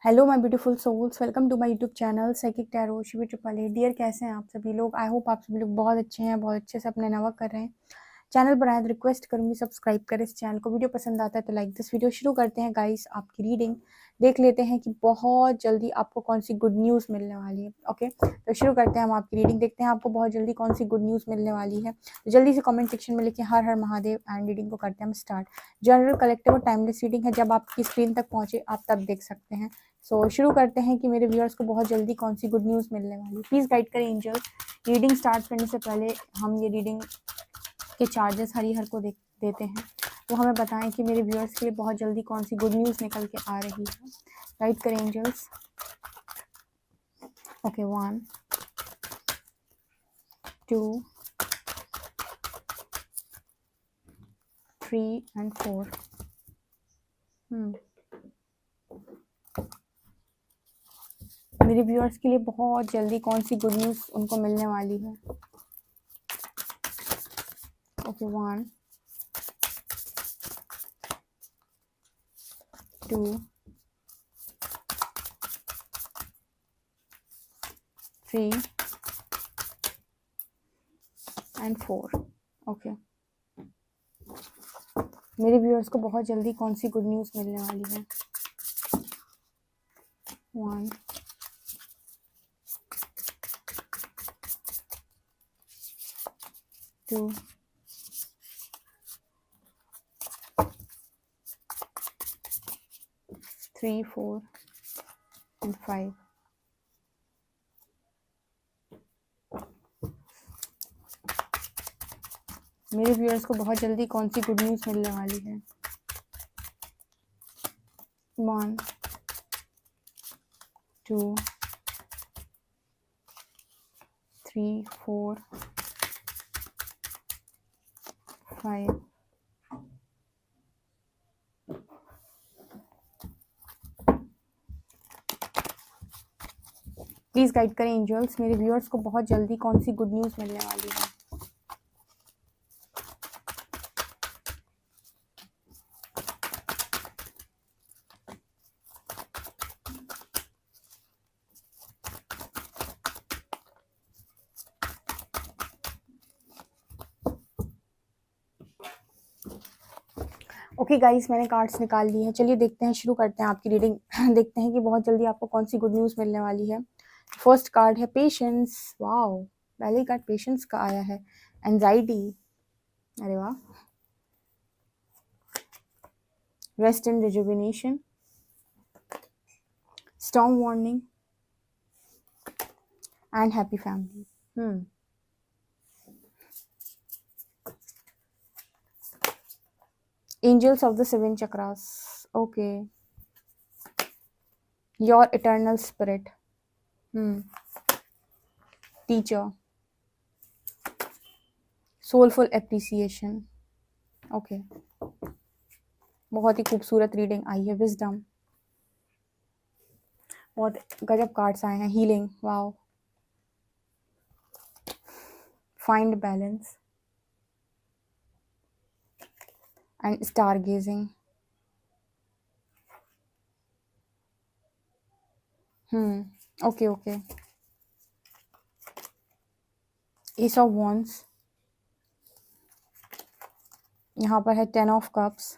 Hello my beautiful souls, welcome to my YouTube channel psychic tarot Shivi triple A. Dear, कैसे हैं आप सभी लोग? आई होप आप सभी लोग बहुत अच्छे हैं, बहुत अच्छे से अपने नवा कर रहे हैं। चैनल पर आए तो रिक्वेस्ट करूंगी सब्सक्राइब करें इस चैनल को। वीडियो पसंद आता है तो लाइक दिस वीडियो। शुरू करते हैं गाइस आपकी रीडिंग। देख लेते हैं कि बहुत जल्दी आपको कौन सी गुड न्यूज़ मिलने वाली है। ओके, तो शुरू करते हैं हम आपकी रीडिंग। देखते हैं आपको बहुत जल्दी कौन सी गुड न्यूज़ मिलने वाली है। तो जल्दी से कमेंट सेक्शन में लिखें हर हर महादेव एंड रीडिंग को करते हैं हम स्टार्ट। जनरल, कलेक्टिव और टाइमलेस रीडिंग है। जब आपकी स्क्रीन तक पहुंचे आप तब देख सकते हैं। शुरू करते हैं कि मेरे व्यूअर्स को बहुत जल्दी कौन सी गुड न्यूज़ मिलने वाली है। प्लीज़ गाइड करें एंजल। रीडिंग स्टार्ट करने से पहले हम ये रीडिंग के चार्जेस हरिहर को देते हैं, तो हमें बताएं कि मेरे व्यूअर्स के लिए बहुत जल्दी कौन सी गुड न्यूज़ निकल के आ रही है। गाइड करें एंजल्स। Okay, 1 2 3 and 4। मेरे व्यूअर्स के लिए बहुत जल्दी कौन सी गुड न्यूज़ उनको मिलने वाली है। Okay, 1 2 3 and 4। ओके, मेरे व्यूअर्स को बहुत जल्दी कौन सी गुड न्यूज़ मिलने वाली है। 1 2 3 4 and 5। मेरे व्यूअर्स को बहुत जल्दी कौन सी गुड न्यूज़ मिलने वाली है। 1 2 3 4 5। प्लीज़ गाइड करें एंजल्स, मेरे व्यूअर्स को बहुत जल्दी कौन सी गुड न्यूज़ मिलने वाली है। ओके गाइस, मैंने कार्ड्स निकाल ली है। चलिए देखते हैं, शुरू करते हैं आपकी रीडिंग। देखते हैं कि बहुत जल्दी आपको कौन सी गुड न्यूज़ मिलने वाली है। फर्स्ट कार्ड है पेशेंस। वाओ, पहले कार्ड पेशेंस का आया है। एंजाइटी, अरे वाह। Rest and rejuvenation, storm warning and happy family. Angels of the seven chakras. Okay. Your eternal spirit. Teacher. Soulful appreciation. Okay. बहुत ही खूबसूरत रीडिंग आई है। विजडम, बहुत गजब कार्ड्स आए हैं। Healing, wow. Find balance and stargazing. Okay okay. Ace of wands, यहाँ पर है 10 ऑफ कप्स,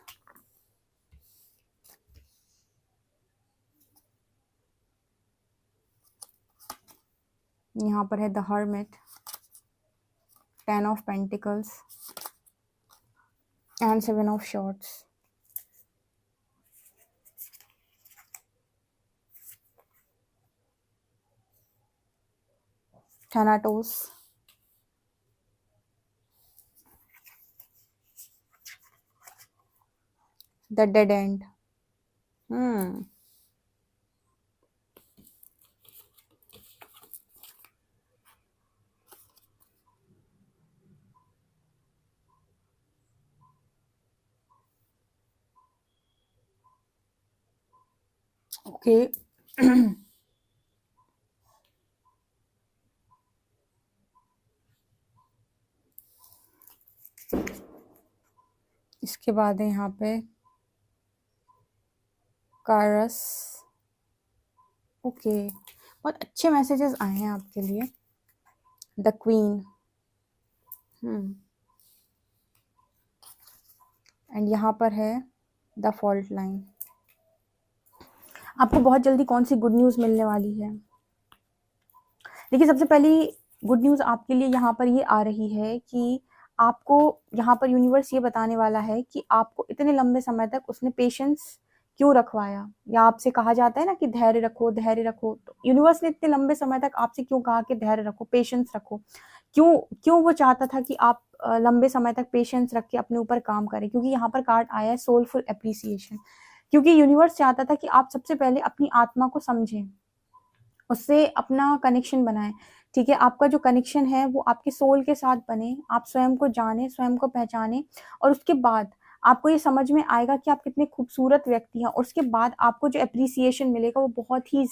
यहाँ पर है the hermit, 10 of pentacles and 7 of swords. Thanatos, the dead end. Okay. इसके बाद है यहाँ पे कारस, ओके, बहुत अच्छे मैसेजेस आए हैं आपके लिए। द क्वीन, एंड यहाँ पर है द फॉल्ट लाइन। आपको बहुत जल्दी कौन सी गुड न्यूज़ मिलने वाली है? देखिए, सबसे पहली गुड न्यूज़ आपके लिए यहाँ पर ये आ रही है कि आपको यहाँ पर यूनिवर्स ये बताने वाला है कि आपको इतने लंबे समय तक उसने पेशेंस क्यों रखवाया, या आपसे कहा जाता है ना कि धैर्य रखो, धैर्य रखो। तो यूनिवर्स ने इतने लंबे समय तक आपसे क्यों कहा कि धैर्य रखो, पेशेंस रखो? क्यों क्यों वो चाहता था कि आप लंबे समय तक पेशेंस रख के अपने ऊपर काम करें? क्योंकि यहाँ पर कार्ड आया है सोलफुल एप्रिसिएशन। क्योंकि यूनिवर्स चाहता था कि आप सबसे पहले अपनी आत्मा को समझें, उससे अपना कनेक्शन बनाएं। ठीक है, आपका जो कनेक्शन है वो आपके सोल के साथ बने, आप स्वयं को जाने, स्वयं को पहचाने, और उसके बाद आपको ये समझ में आएगा कि आप कितने खूबसूरत व्यक्ति हैं। और उसके बाद आपको जो एप्रिसिएशन मिलेगा वो बहुत ही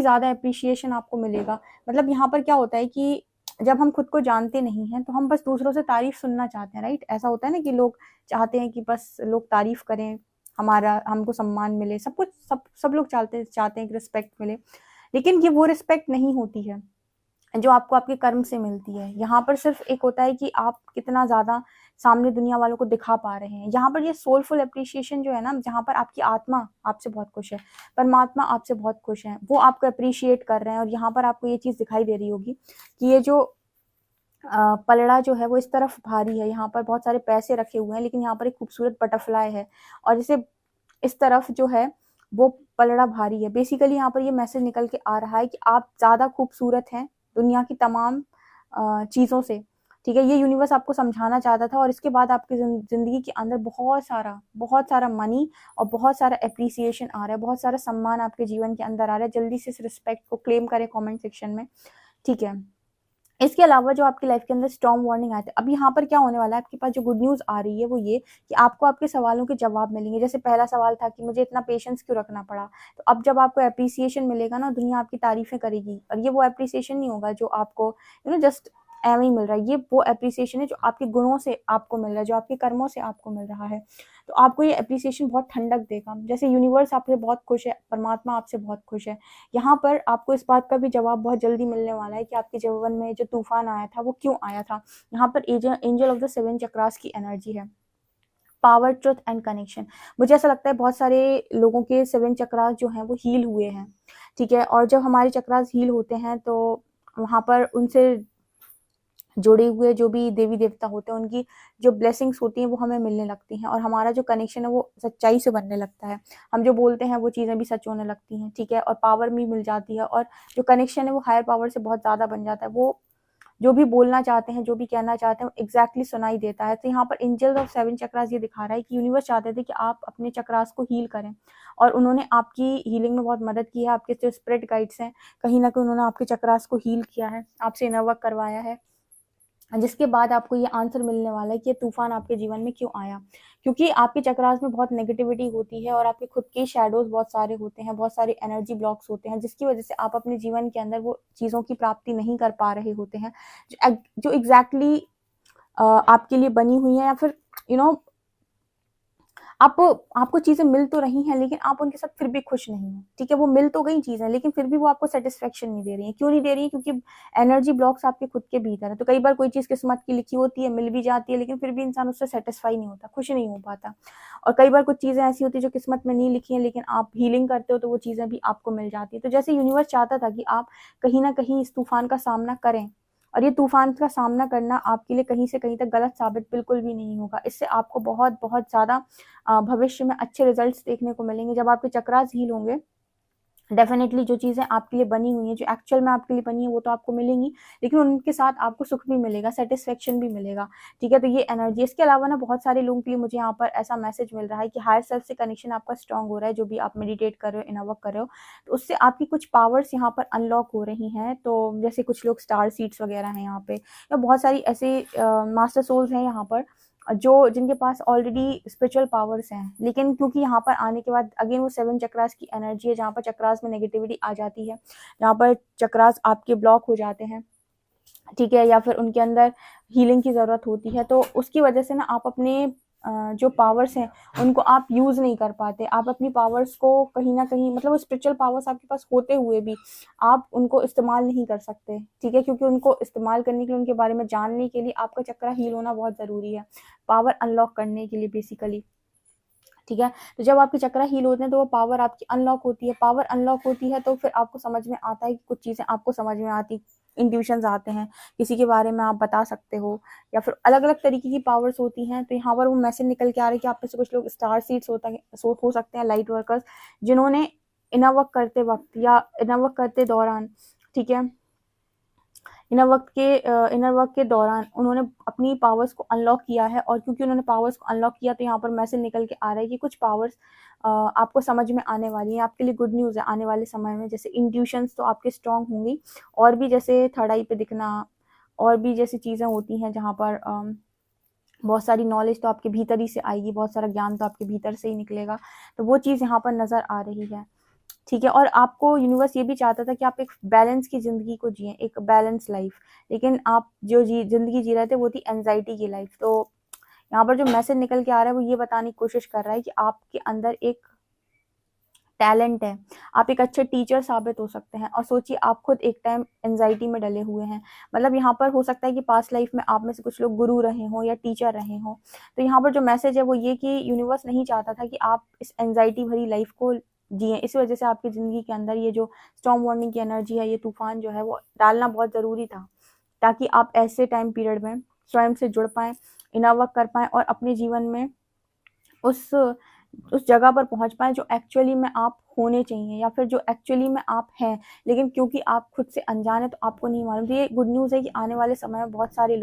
ज़्यादा एप्रिसिएशन आपको मिलेगा। मतलब यहाँ पर क्या होता है कि जब हम खुद को जानते नहीं हैं तो हम बस दूसरों से तारीफ सुनना चाहते हैं, राइट? ऐसा होता है ना कि लोग चाहते हैं कि बस लोग तारीफ करें, हमारा हमको सम्मान मिले, सब कुछ सब लोग चाहते हैं कि रिस्पेक्ट मिले। लेकिन ये वो रिस्पेक्ट नहीं होती है जो आपको आपके कर्म से मिलती है। यहाँ पर सिर्फ एक होता है कि आप कितना ज़्यादा सामने दुनिया वालों को दिखा पा रहे हैं। यहाँ पर ये सोलफुल एप्रिसिएशन जो है ना, जहाँ पर आपकी आत्मा आपसे बहुत खुश है, परमात्मा आपसे बहुत खुश है, वो आपको अप्रिशिएट कर रहे हैं। और यहाँ पर आपको ये चीज़ दिखाई दे रही होगी कि ये जो पलड़ा जो है वो इस तरफ भारी है, यहाँ पर बहुत सारे पैसे रखे हुए हैं, लेकिन यहाँ पर एक खूबसूरत बटरफ्लाई है, और जैसे इस तरफ जो है वो पलड़ा भारी है। बेसिकली यहाँ पर ये मैसेज निकल के आ रहा है कि आप ज़्यादा खूबसूरत हैं दुनिया की तमाम चीज़ों से। ठीक है, ये यूनिवर्स आपको समझाना चाहता था। और इसके बाद आपकी ज़िंदगी के अंदर बहुत सारा मनी और बहुत सारा एप्रिसिएशन आ रहा है, बहुत सारा सम्मान आपके जीवन के अंदर आ रहा है। जल्दी से इस रिस्पेक्ट को क्लेम करें कमेंट सेक्शन में, ठीक है? इसके अलावा जो आपकी लाइफ के अंदर स्टॉर्म वार्निंग आए थे, अब यहाँ पर क्या होने वाला है, आपके पास जो गुड न्यूज़ आ रही है वो ये कि आपको आपके सवालों के जवाब मिलेंगे। जैसे पहला सवाल था कि मुझे इतना पेशेंस क्यों रखना पड़ा, तो अब जब आपको एप्रिसिएशन मिलेगा ना, दुनिया आपकी तारीफें करेगी। और ये वो एप्रिसिएशन नहीं होगा जो आपको जस्ट एवं ही मिल रहा है, ये वो एप्रिसिएशन है जो आपके गुणों से आपको मिल रहा है, जो आपके कर्मों से आपको मिल रहा है। तो आपको ये एप्रिसिएशन बहुत ठंडक देगा। जैसे यूनिवर्स आपसे बहुत खुश है, परमात्मा आपसे बहुत खुश है। यहाँ पर आपको इस बात का भी जवाब बहुत जल्दी मिलने वाला है कि आपके जीवन में जो तूफान आया था वो क्यों आया था। यहाँ पर एंजल ऑफ द 7 चक्रास की एनर्जी है, पावर, ट्रुथ एंड कनेक्शन। मुझे ऐसा लगता है बहुत सारे लोगों के 7 चक्रास जो हैं वो हील हुए हैं, ठीक है? और जब हमारे चक्रास हील होते हैं तो वहाँ पर उनसे जुड़े हुए जो भी देवी देवता होते हैं, उनकी जो ब्लेसिंग्स होती हैं वो हमें मिलने लगती हैं, और हमारा जो कनेक्शन है वो सच्चाई से बनने लगता है। हम जो बोलते हैं वो चीज़ें भी सच होने लगती हैं, ठीक है? और पावर भी मिल जाती है, और जो कनेक्शन है वो हायर पावर से बहुत ज़्यादा बन जाता है। वो जो भी बोलना चाहते हैं, जो भी कहना चाहते हैं, एग्जैक्टली सुनाई देता है। तो यहाँ पर एंजल्स ऑफ 7 चक्रास ये दिखा रहा है कि यूनिवर्स चाहते थे कि आप अपने चक्रास को हील करें, और उन्होंने आपकी हीलिंग में बहुत मदद की है। आपके जो स्पिरिट गाइड्स हैं, कहीं ना कहीं उन्होंने आपके चक्रास को हील किया है, आपसे इनर वर्क करवाया है, जिसके बाद आपको ये आंसर मिलने वाला है कि ये तूफान आपके जीवन में क्यों आया। क्योंकि आपके चक्रास में बहुत नेगेटिविटी होती है, और आपके खुद के शैडोज बहुत सारे होते हैं, बहुत सारे एनर्जी ब्लॉक्स होते हैं, जिसकी वजह से आप अपने जीवन के अंदर वो चीज़ों की प्राप्ति नहीं कर पा रहे होते हैं जो एग्जैक्टली आपके लिए बनी हुई है, या फिर आपको चीज़ें मिल तो रही हैं, लेकिन आप उनके साथ फिर भी खुश नहीं हो। ठीक है, वो मिल तो गई चीज़ें, लेकिन फिर भी वो आपको सेटिस्फेक्शन नहीं दे रही है। क्यों नहीं दे रही है? क्योंकि एनर्जी ब्लॉक्स आपके खुद के भीतर है। तो कई बार कोई चीज़ किस्मत की लिखी होती है, मिल भी जाती है, लेकिन फिर भी इंसान उससे सेटिस्फाई नहीं होता, खुश नहीं हो पाता। और कई बार कुछ चीज़ें ऐसी होती है जो किस्मत में नहीं लिखी हैं, लेकिन आप हीलिंग करते हो तो वो चीज़ें भी आपको मिल जाती है। तो जैसे यूनिवर्स चाहता था कि आप कहीं ना कहीं इस तूफान का सामना करें, और ये तूफान का सामना करना आपके लिए कहीं से कहीं तक गलत साबित बिल्कुल भी नहीं होगा। इससे आपको बहुत बहुत ज़्यादा भविष्य में अच्छे रिजल्ट्स देखने को मिलेंगे। जब आपके चक्रास हील होंगे, डेफिनेटली जो चीज़ें आपके लिए बनी हुई हैं, जो एक्चुअल में आपके लिए बनी है, वो तो आपको मिलेंगी, लेकिन उनके साथ आपको सुख भी मिलेगा, सेटिस्फेक्शन भी मिलेगा। ठीक है, तो ये एनर्जी। इसके अलावा ना बहुत सारे लोगों के लिए मुझे यहाँ पर ऐसा मैसेज मिल रहा है कि हायर सेल्फ से कनेक्शन आपका स्ट्रांग हो रहा है। जो भी आप मेडिटेट कर रहे हो, इनर वर्क कर रहे हो, तो उससे आपकी कुछ पावर्स यहाँ पर अनलॉक हो रही हैं। तो जैसे कुछ लोग स्टार सीड्स वगैरह हैं यहाँ पे, या बहुत सारी ऐसे मास्टर सोल्स हैं यहाँ पर जिनके पास ऑलरेडी स्पिरिचुअल पावर्स हैं, लेकिन क्योंकि यहाँ पर आने के बाद अगेन वो 7 चक्रास की एनर्जी है, जहाँ पर चक्रास में नेगेटिविटी आ जाती है, जहाँ पर चक्रास आपके ब्लॉक हो जाते हैं, ठीक है, या फिर उनके अंदर हीलिंग की ज़रूरत होती है। तो उसकी वजह से ना आप अपने जो पावर्स हैं उनको आप यूज़ नहीं कर पाते। आप अपनी पावर्स को कहीं न कहीं मतलब स्पिरिचुअल पावर्स आपके पास होते हुए भी आप उनको इस्तेमाल नहीं कर सकते, ठीक है? क्योंकि उनको इस्तेमाल करने के लिए, उनके बारे में जानने के लिए आपका चक्रा हील होना बहुत ज़रूरी है, पावर अनलॉक करने के लिए बेसिकली, ठीक है? तो जब आपके चक्रा हील होते हैं तो वो पावर आपकी अनलॉक होती है, पावर अनलॉक होती है तो फिर आपको समझ में आता है कि कुछ चीज़ें आपको समझ में आती, इंट्यूशंस आते हैं, किसी के बारे में आप बता सकते हो या फिर अलग-अलग तरीके की पावर्स होती हैं। तो यहाँ पर वो मैसेज निकल के आ रहा है कि आप में से कुछ लोग स्टार सीड्स होता है हो सकते हैं, लाइट वर्कर्स, जिन्होंने इनर वर्क करते वक़्त या इनर वर्क करते दौरान, ठीक है? इनर वर्क के दौरान उन्होंने अपनी पावर्स को अनलॉक किया है, और क्योंकि उन्होंने पावर्स को अनलॉक किया तो यहाँ पर मैसेज निकल के आ रहा है कि कुछ पावर्स आपको समझ में आने वाली हैं, आपके लिए गुड न्यूज़ है आने वाले समय में। जैसे इंट्यूशंस तो आपके स्ट्रांग होंगी, और भी जैसे थर्ड आई पे दिखना, और भी जैसी चीज़ें होती हैं जहाँ पर बहुत सारी नॉलेज तो आपके भीतर ही से आएगी, बहुत सारा ज्ञान तो आपके भीतर से ही निकलेगा, तो वो चीज़ यहाँ पर नज़र आ रही है, ठीक है? और आपको यूनिवर्स ये भी चाहता था कि आप एक बैलेंस की ज़िंदगी को जिएँ, एक बैलेंस लाइफ़, लेकिन आप जो ज़िंदगी जी रहे थे वो थी एंग्ज़ायटी की लाइफ़। तो यहाँ पर जो मैसेज निकल के आ रहा है वो ये बताने की कोशिश कर रहा है कि आपके अंदर एक टैलेंट है, आप एक अच्छे टीचर साबित हो सकते हैं। और सोचिए आप खुद एक टाइम एंग्ज़ायटी में डले हुए हैं, मतलब यहाँ पर हो सकता है कि पास्ट लाइफ़ में आप में से कुछ लोग गुरु रहे हों या टीचर रहे हों। तो यहाँ पर जो मैसेज है वो ये कि यूनिवर्स नहीं चाहता था कि आप इस एंग्ज़ायटी भरी लाइफ़ को जिएँ। इस वजह से आपकी ज़िंदगी के अंदर ये जो स्टॉर्म वार्निंग की एनर्जी है, ये तूफ़ान जो है वो डालना बहुत ज़रूरी था, ताकि आप ऐसे टाइम पीरियड में स्वयं से जुड़ पाएँ, इनर वर्क कर पाएँ और अपने जीवन में उस उस जगह पर पहुँच पाएँ जो एक्चुअली में आप होने चाहिए, या फिर जो एक्चुअली में आप हैं, लेकिन क्योंकि आप खुद से अनजान हैं तो आपको नहीं मालूम। तो ये गुड न्यूज़ है कि आने वाले समय में बहुत सारे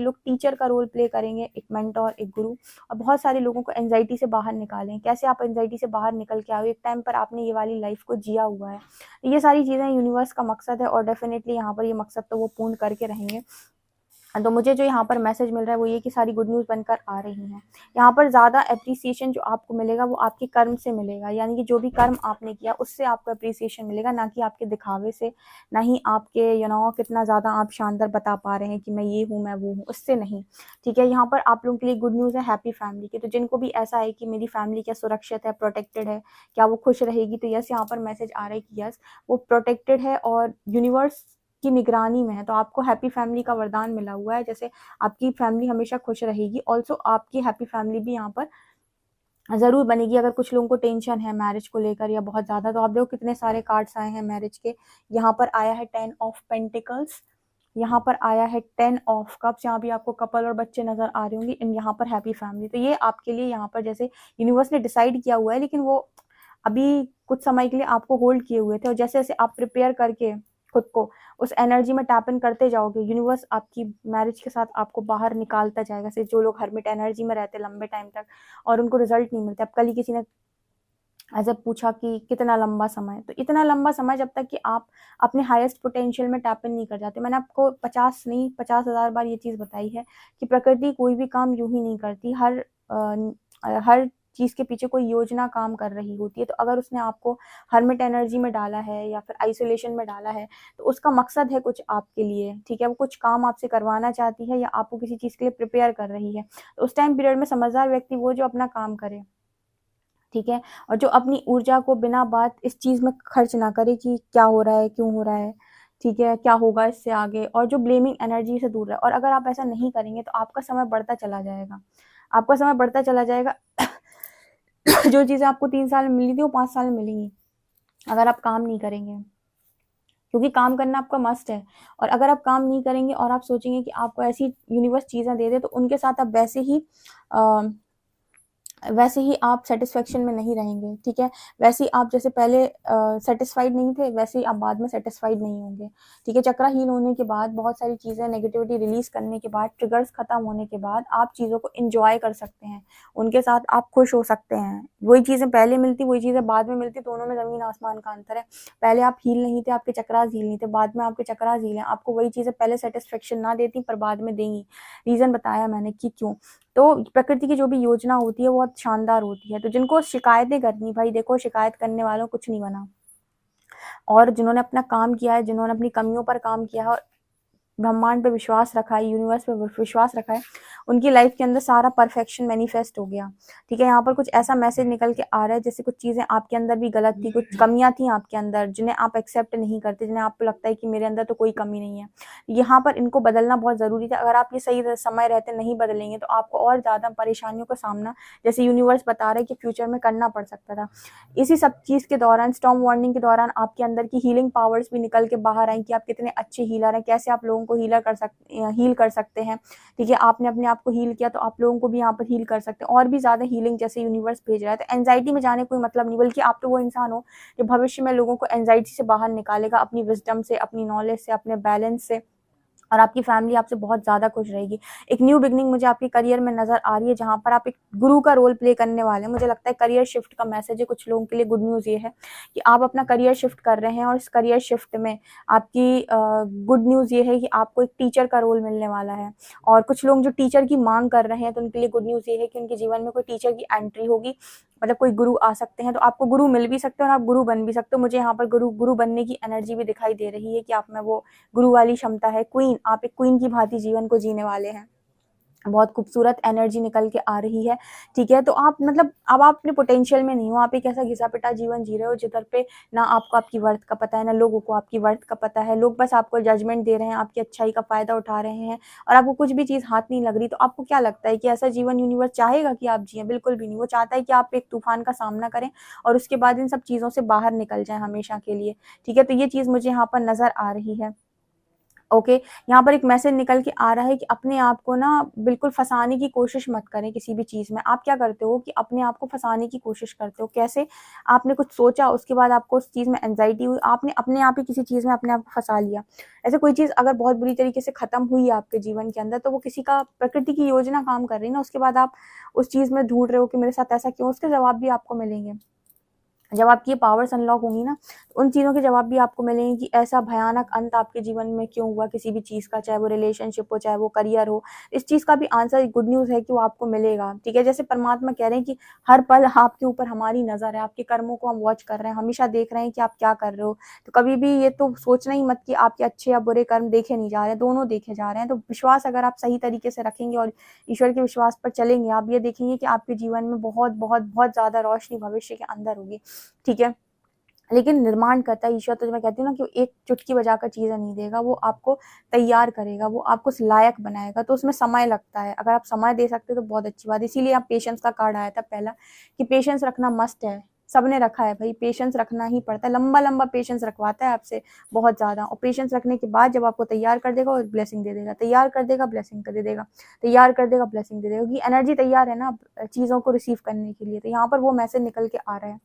लोग टीचर का रोल प्ले करेंगे, एक मेंटर, एक गुरु, और बहुत सारे लोगों को एंग्ज़ायटी से बाहर निकालें। कैसे आप एंग्ज़ायटी से बाहर निकल के आओ, एक टाइम पर आपने ये वाली लाइफ़ को जिया हुआ है। तो ये सारी चीज़ें यूनिवर्स का मकसद है, और डेफ़िनेटली यहाँ पर ये मकसद तो वो पूर्ण करके रहेंगे। तो मुझे जो यहाँ पर मैसेज मिल रहा है वो ये कि सारी गुड न्यूज़ बनकर आ रही हैं। यहाँ पर ज़्यादा एप्रिसिएशन जो आपको मिलेगा वो आपके कर्म से मिलेगा, यानी कि जो भी कर्म आपने किया उससे आपको एप्रिसिएशन मिलेगा, ना कि आपके दिखावे से, ना ही आपके कितना ज़्यादा आप शानदार बता पा रहे हैं कि मैं ये हूँ, मैं वो हूँ, उससे नहीं, ठीक है? यहाँ पर आप लोगों के लिए गुड न्यूज़ है हैप्पी फैमिली की। तो जिनको भी ऐसा है कि मेरी फैमिली क्या सुरक्षित है, प्रोटेक्टेड है, क्या वो खुश रहेगी? तो यस, यहाँ पर मैसेज आ रहा है कि यस, वो प्रोटेक्टेड है और यूनिवर्स की निगरानी में है। तो आपको हैप्पी फैमिली का वरदान मिला हुआ है, जैसे आपकी फैमिली हमेशा खुश रहेगी, ऑल्सो आपकी हैप्पी फैमिली भी यहाँ पर ज़रूर बनेगी। अगर कुछ लोगों को टेंशन है मैरिज को लेकर या बहुत ज़्यादा, तो आप देखो कितने सारे कार्ड्स आए हैं मैरिज के। यहाँ पर आया है 10 ऑफ पेंटिकल्स, यहाँ पर आया है 10 ऑफ कप्स, यहाँ भी आपको कपल और बच्चे नज़र आ रहे होंगे, एंड यहाँ पर हैप्पी फैमिली। तो ये आपके लिए यहाँ पर जैसे यूनिवर्स ने डिसाइड किया हुआ है, लेकिन वो अभी कुछ समय के लिए आपको होल्ड किए हुए थे, और जैसे-जैसे आप प्रिपेयर करके खुद को उस एनर्जी में टैप इन करते जाओगे, यूनिवर्स आपकी मैरिज के साथ आपको बाहर निकालता जाएगा। जैसे जो लोग हर्मिट एनर्जी में रहते हैं लंबे टाइम तक और उनको रिजल्ट नहीं मिलता। अब कल ही किसी ने ऐसे पूछा कि कितना लंबा समय, तो इतना लंबा समय जब तक कि आप अपने हाईएस्ट पोटेंशियल में टैप इन नहीं कर जाते। मैंने आपको 50 नहीं 50,000 बार ये चीज़ बताई है कि प्रकृति कोई भी काम यूं ही नहीं करती, हर चीज़ के पीछे कोई योजना काम कर रही होती है। तो अगर उसने आपको हर्मिट एनर्जी में डाला है या फिर आइसोलेशन में डाला है, तो उसका मकसद है कुछ आपके लिए, ठीक है? वो कुछ काम आपसे करवाना चाहती है या आपको किसी चीज़ के लिए प्रिपेयर कर रही है। तो उस टाइम पीरियड में समझदार व्यक्ति वो जो अपना काम करे, ठीक है? और जो अपनी ऊर्जा को बिना बात इस चीज़ में खर्च ना करे कि क्या हो रहा है, क्यों हो रहा है, ठीक है? क्या होगा इससे आगे, और जो ब्लेमिंग एनर्जी से दूर रहे। और अगर आप ऐसा नहीं करेंगे तो आपका समय बढ़ता चला जाएगा। आपका समय बढ़ता चला जाएगा। जो चीज़ें आपको 3 साल में मिली थी वो 5 साल में मिलेंगी, अगर आप काम नहीं करेंगे। क्योंकि काम करना आपका मस्ट है, और अगर आप काम नहीं करेंगे और आप सोचेंगे कि आपको ऐसी यूनिवर्स चीज़ें दे दे, तो उनके साथ आप वैसे ही आप सैटिस्फैक्शन में नहीं रहेंगे, ठीक है? वैसे ही आप जैसे पहले सैटिस्फाइड नहीं थे, वैसे ही आप बाद में सैटिस्फाइड नहीं होंगे, ठीक है? चक्रा हील होने के बाद, बहुत सारी चीज़ें नेगेटिविटी रिलीज़ करने के बाद, ट्रिगर्स खत्म होने के बाद आप चीज़ों को एन्जॉय कर सकते हैं, उनके साथ आप खुश हो सकते हैं। वही चीज़ें पहले मिलती, वही चीज़ें बाद में मिलती, दोनों में ज़मीन आसमान का अंतर है। पहले आप हील नहीं थे, आपके चक्रास हील नहीं थे, बाद में आपके चक्रास हील हैं। आपको वही चीज़ें पहले सैटिस्फैक्शन ना देती पर बाद में देंगी। रीज़न बताया मैंने कि क्यों। तो प्रकृति की जो भी योजना होती है वो बहुत शानदार होती है। तो जिनको शिकायतें करनी, भाई देखो शिकायत करने वालों कुछ नहीं बना, और जिन्होंने अपना काम किया है, जिन्होंने अपनी कमियों पर काम किया है और ब्रह्मांड पे विश्वास रखा है, यूनिवर्स पे विश्वास रखा है, उनकी लाइफ के अंदर सारा परफेक्शन मैनिफेस्ट हो गया। ठीक है, यहाँ पर कुछ ऐसा मैसेज निकल के आ रहा है जैसे कुछ चीज़ें आपके अंदर भी गलत थी, कुछ कमियां थी आपके अंदर जिन्हें आप एक्सेप्ट नहीं करते, जिन्हें आपको लगता है कि मेरे अंदर तो कोई कमी नहीं है। यहाँ पर इनको बदलना बहुत ज़रूरी था। अगर आप ये सही समय रहते नहीं बदलेंगे तो आपको और ज़्यादा परेशानियों का सामना, जैसे यूनिवर्स बता रहा है कि फ्यूचर में करना पड़ सकता था। इसी सब चीज़ के दौरान, स्टॉर्म वार्निंग के दौरान, आपके अंदर की हीलिंग पावर्स भी निकल के बाहर आई कि आप कितने अच्छे हीलर हैं, कैसे आप लोगों को हील कर सकते हैं। ठीक है, आपने अपने आप को हील किया तो आप लोगों को भी यहाँ पर हील कर सकते हैं, और भी ज़्यादा हीलिंग जैसे यूनिवर्स भेज रहा है। तो एंजाइटी में जाने कोई मतलब नहीं, बल्कि आप तो वो इंसान हो जो भविष्य में लोगों को एंजाइटी से बाहर निकालेगा, अपनी विजडम से, अपनी नॉलेज से, अपने बैलेंस से, और आपकी फैमिली आपसे बहुत ज़्यादा खुश रहेगी। एक न्यू बिगनिंग मुझे आपके करियर में नज़र आ रही है, जहाँ पर आप एक गुरु का रोल प्ले करने वाले हैं। मुझे लगता है करियर शिफ्ट का मैसेज है। कुछ लोगों के लिए गुड न्यूज़ ये है कि आप अपना करियर शिफ्ट कर रहे हैं, और इस करियर शिफ्ट में आपकी गुड न्यूज़ ये है कि आपको एक टीचर का रोल मिलने वाला है। और कुछ लोग जो टीचर की मांग कर रहे हैं, तो उनके लिए गुड न्यूज़ ये है कि उनके जीवन में कोई टीचर की एंट्री होगी, मतलब कोई गुरु आ सकते हैं। तो आपको गुरु मिल भी सकते हैं और आप गुरु बन भी सकते हो। मुझे यहाँ पर गुरु बनने की एनर्जी भी दिखाई दे रही है कि आप में वो गुरु वाली क्षमता है। क्वीन, आप एक क्वीन की भांति जीवन को जीने वाले हैं। बहुत खूबसूरत एनर्जी निकल के आ रही है। ठीक है, तो आप मतलब अब आप अपने पोटेंशियल में नहीं हो, आप एक ऐसा घिसा-पिटा जीवन जी रहे हो जिधर पे ना आपको आपकी वर्थ का पता है, ना लोगों को आपकी वर्थ का पता है। लोग बस आपको जजमेंट दे रहे हैं, आपकी अच्छाई का फ़ायदा उठा रहे हैं, और आपको कुछ भी चीज़ हाथ नहीं लग रही। तो आपको क्या लगता है कि ऐसा जीवन यूनिवर्स चाहेगा कि आप जिएँ? बिल्कुल भी नहीं। वो चाहता है कि आप एक तूफ़ान का सामना करें और उसके बाद इन सब चीज़ों से बाहर निकल जाएँ हमेशा के लिए। ठीक है, तो ये चीज़ मुझे यहाँ पर नज़र आ रही है। ओके, यहाँ पर एक मैसेज निकल के आ रहा है कि अपने आप को ना बिल्कुल फँसाने की कोशिश मत करें किसी भी चीज़ में। आप क्या करते हो कि अपने आप को फँसाने की कोशिश करते हो। कैसे? आपने कुछ सोचा, उसके बाद आपको उस चीज़ में एंग्ज़ायटी हुई, आपने अपने आप ही किसी चीज़ में अपने आप को फँसा लिया। ऐसे कोई चीज़ अगर बहुत बुरी तरीके से ख़त्म हुई है आपके जीवन के अंदर, तो वो किसी का प्रकृति की योजना काम कर रही है ना, उसके बाद आप उस चीज़ में ढूँढ रहे हो कि मेरे साथ ऐसा क्यों? उसके जवाब भी आपको मिलेंगे। जब आपकी ये पावर्स अनलॉक होंगी ना, तो उन चीज़ों के जवाब भी आपको मिलेंगे कि ऐसा भयानक अंत आपके जीवन में क्यों हुआ किसी भी चीज़ का, चाहे वो रिलेशनशिप हो, चाहे वो करियर हो। इस चीज़ का भी आंसर, गुड न्यूज़ है कि वो आपको मिलेगा। ठीक है, जैसे परमात्मा कह रहे हैं कि हर पल आपके ऊपर हमारी नज़र है, आपके कर्मों को हम वॉच कर रहे हैं, हमेशा देख रहे हैं कि आप क्या कर रहे हो। तो कभी भी ये तो सोचना ही मत कि आपके अच्छे या बुरे कर्म देखे नहीं जा रहे हैं, दोनों देखे जा रहे हैं। तो विश्वास अगर आप सही तरीके से रखेंगे और ईश्वर के विश्वास पर चलेंगे, आप ये देखेंगे कि आपके जीवन में बहुत, बहुत, बहुत ज़्यादा रोशनी भविष्य के अंदर होगी। ठीक है? लेकिन निर्माण करता है ईश्वर, तो जो मैं कहती हूँ ना कि वो एक चुटकी बजाकर चीज़ें नहीं देगा, वो आपको तैयार करेगा, वो आपको उस लायक बनाएगा, तो उसमें समय लगता है। अगर आप समय दे सकते हो तो बहुत अच्छी बात है। इसीलिए आप पेशेंस का कार्ड आया था पहला, कि पेशेंस रखना मस्ट है। सबने रखा है भई, पेशेंस रखना ही पड़ता है। लंबा-लंबा पेशेंस रखवाता है आपसे बहुत ज़्यादा, और पेशेंस रखने के बाद जब आपको तैयार कर देगा और ब्लेसिंग दे देगा, तैयार कर देगा, ब्लेसिंग दे देगा, तैयार कर देगा, ब्लेसिंग दे देगा, क्योंकि एनर्जी तैयार है ना अब चीज़ों को रिसीव करने के लिए। तो यहाँ पर वो मैसेज निकल के आ रहा है।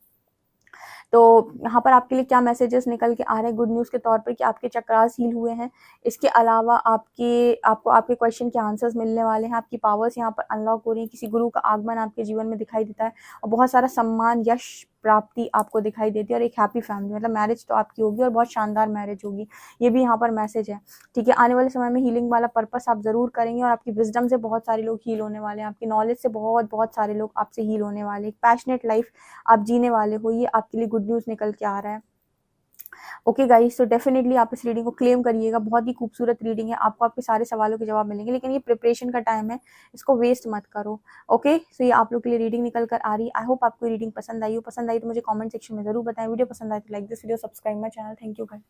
तो यहाँ पर आपके लिए क्या मैसेजेस निकल के आ रहे हैं गुड न्यूज़ के तौर पर, कि आपके चक्रास हील हुए हैं। इसके अलावा आपको आपके क्वेश्चन के आंसर्स मिलने वाले हैं, आपकी पावर्स यहाँ पर अनलॉक हो रही हैं, किसी गुरु का आगमन आपके जीवन में दिखाई देता है, और बहुत सारा सम्मान, यश प्राप्ति आपको दिखाई देती है, और एक हैप्पी फैमिली, मतलब मैरिज तो आपकी होगी और बहुत शानदार मैरिज होगी। ये भी यहाँ पर मैसेज है। ठीक है, आने वाले समय में हीलिंग वाला पर्पस आप ज़रूर करेंगे, और आपकी विजडम से बहुत सारे लोग हील होने वाले हैं, आपकी नॉलेज से बहुत बहुत सारे लोग आपसे हील होने वाले हैं। एक पैशनेट लाइफ आप जीने वाले हो, ये आपके लिए गुड न्यूज़ निकल के आ रहा है। ओके गाइस, तो डेफिनेटली आप इस रीडिंग को क्लेम करिएगा। बहुत ही खूबसूरत रीडिंग है, आपको आपके सारे सवालों के जवाब मिलेंगे, लेकिन ये प्रिपरेशन का टाइम है, इसको वेस्ट मत करो। ओके, सो ये आप लोग के लिए रीडिंग निकल कर आ रही है। आई होप आपको रीडिंग पसंद आई हो। पसंद आई तो मुझे कमेंट सेक्शन में जरूर बताएं। वीडियो पसंद आए तो like this video, subscribe my channel. Thank you guys.